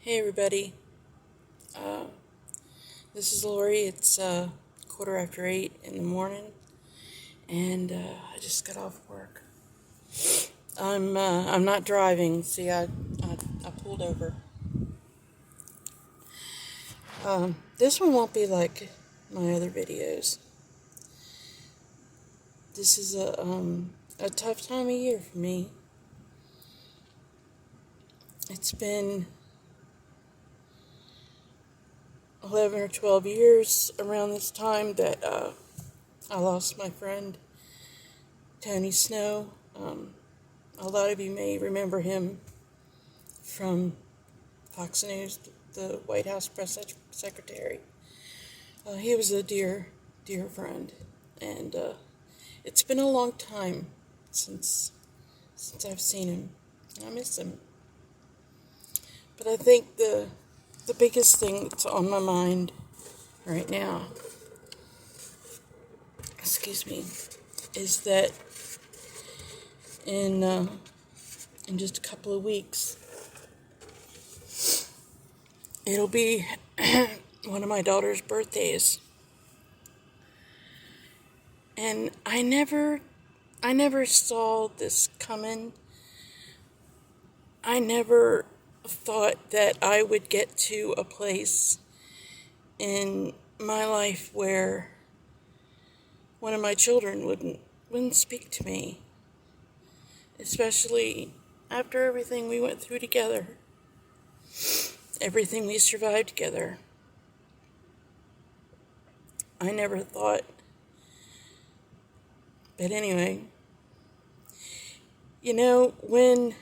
Hey everybody, uh, this is Lori. It's 8:15 in the morning, and I just got off work. I'm not driving. See, I pulled over. This one won't be like my other videos. This is a tough time of year for me. It's been 11 or 12 years around this time that I lost my friend Tony Snow. A lot of you may remember him from Fox News, the White House press secretary. He was a dear, dear friend, and it's been a long time since I've seen him. I miss him. But I think the biggest thing that's on my mind right now, excuse me, is that in in just a couple of weeks, it'll be one of my daughter's birthdays. And I never saw this coming. I never thought that I would get to a place in my life where one of my children wouldn't speak to me, especially after everything we went through together, everything we survived together. I never thought. But anyway, you know, when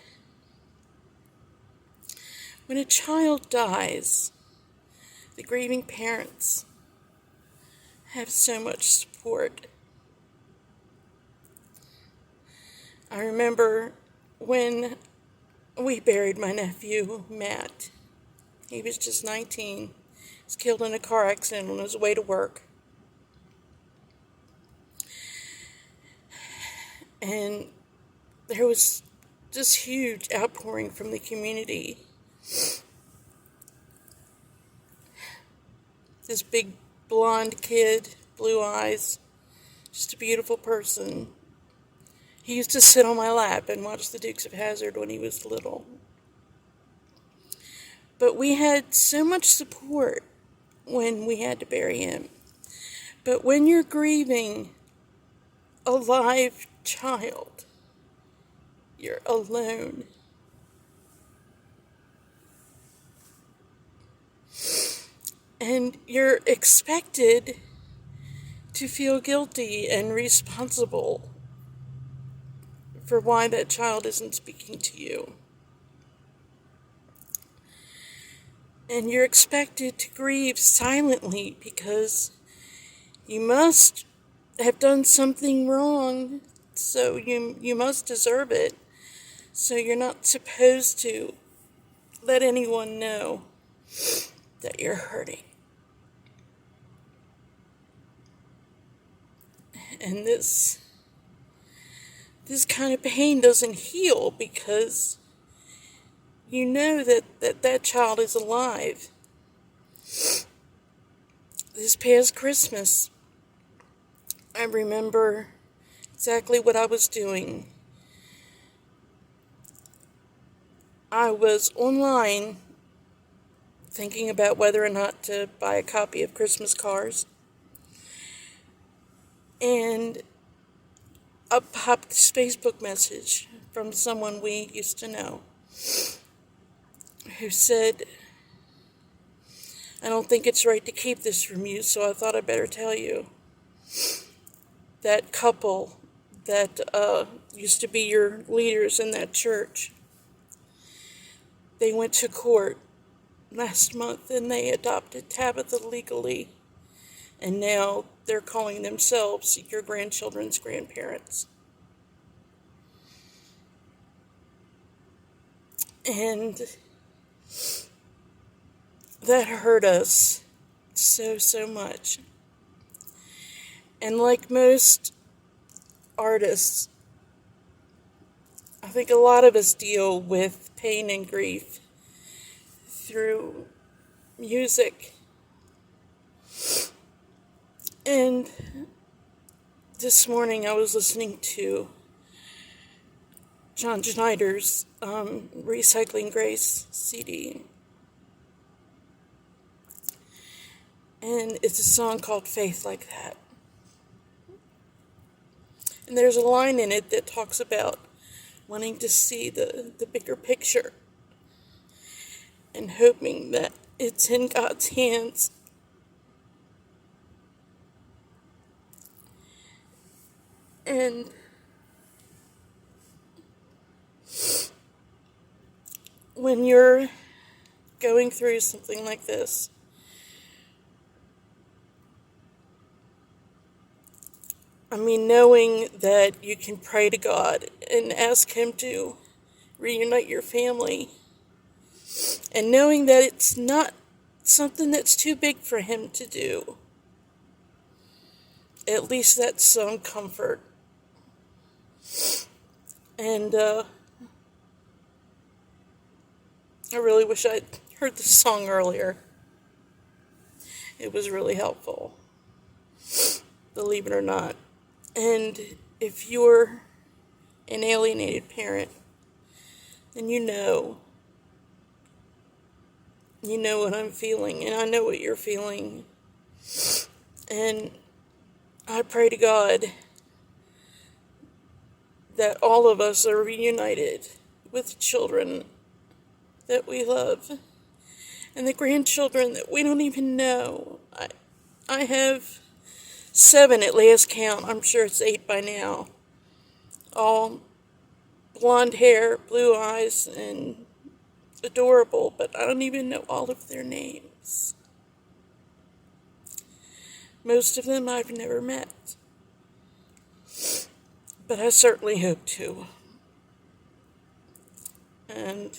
a child dies, the grieving parents have so much support. I remember when we buried my nephew, Matt. He was just 19. He was killed in a car accident on his way to work. And there was this huge outpouring from the community. This big blonde kid, blue eyes, just a beautiful person. He used to sit on my lap and watch the Dukes of Hazzard when he was little. But we had so much support when we had to bury him. But when you're grieving a live child, you're alone. And you're expected to feel guilty and responsible for why that child isn't speaking to you. And you're expected to grieve silently because you must have done something wrong, so you must deserve it. So you're not supposed to let anyone know that you're hurting. And this kind of pain doesn't heal because you know that child is alive. This past Christmas, I remember exactly what I was doing. I was online thinking about whether or not to buy a copy of Christmas Cards. And up popped this Facebook message from someone we used to know who said, "I don't think it's right to keep this from you, so I thought I'd better tell you. That couple that used to be your leaders in that church, they went to court last month and they adopted Tabitha legally, and now they're calling themselves your grandchildren's grandparents." And that hurt us so much. And like most artists, I think a lot of us deal with pain and grief through music. And this morning I was listening to John Schneider's Recycling Grace CD. And it's a song called Faith Like That. And there's a line in it that talks about wanting to see the bigger picture and hoping that it's in God's hands. And when you're going through something like this, knowing that you can pray to God and ask Him to reunite your family, and knowing that it's not something that's too big for Him to do, at least that's some comfort. And I really wish I'd heard this song earlier. It was really helpful, believe it or not. And if you're an alienated parent, then you know what I'm feeling, and I know what you're feeling. And I pray to God that all of us are reunited with children that we love and the grandchildren that we don't even know. I have 7 at last count. I'm sure it's 8 by now. All blonde hair, blue eyes, and adorable, but I don't even know all of their names. Most of them I've never met, but I certainly hope to. And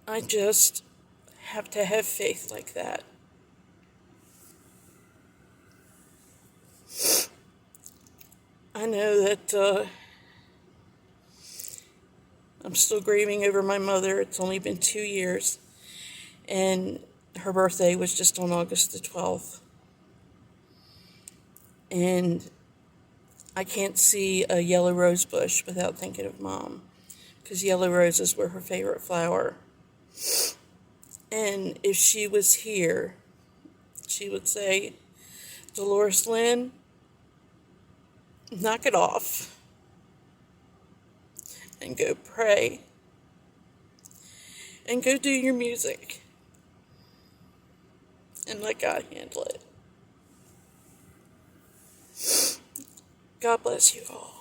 I just have to have faith like that. I know that I'm still grieving over my mother. It's only been 2 years, and her birthday was just on August the 12th. And I can't see a yellow rose bush without thinking of Mom, because yellow roses were her favorite flower. And if she was here, she would say, "Dolores Lynn, knock it off and go pray and go do your music and let God handle it." God bless you all.